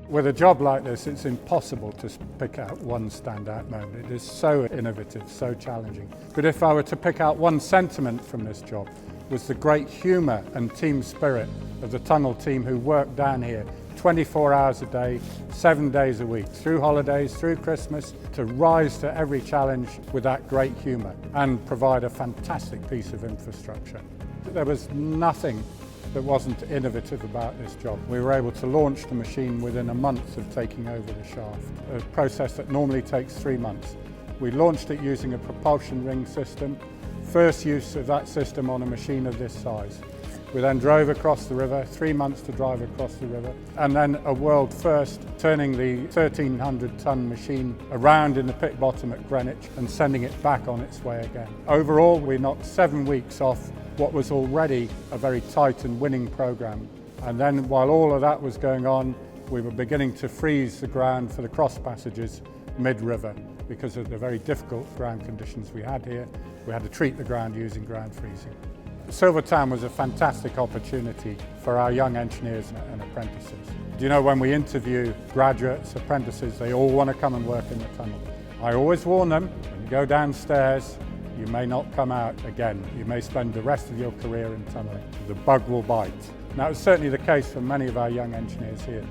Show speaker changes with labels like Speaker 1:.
Speaker 1: With a job like this, it's impossible to pick out one standout moment. It is so innovative, so challenging. But if I were to pick out one sentiment from this job, it was the great humour and team spirit of the tunnel team who worked down here 24 hours a day, 7 days a week, through holidays, through Christmas, to rise to every challenge with that great humour and provide a fantastic piece of infrastructure. There was nothing that wasn't innovative about this job. We were able to launch the machine within a month of taking over the shaft, a process that normally takes 3 months. We launched it using a propulsion ring system, first use of that system on a machine of this size. We then drove across the river, 3 months to drive across the river, and then a world first, turning the 1,300-ton machine around in the pit bottom at Greenwich and sending it back on its way again. Overall, we knocked 7 weeks off what was already a very tight and winning programme. And then while all of that was going on, we were beginning to freeze the ground for the cross passages mid-river because of the very difficult ground conditions we had here. We had to treat the ground using ground freezing. Silvertown was a fantastic opportunity for our young engineers and apprentices. Do you know, when we interview graduates, apprentices, they all want to come and work in the tunnel. I always warn them, when you go downstairs, you may not come out again. You may spend the rest of your career in tunnelling. The bug will bite. Now, it's certainly the case for many of our young engineers here.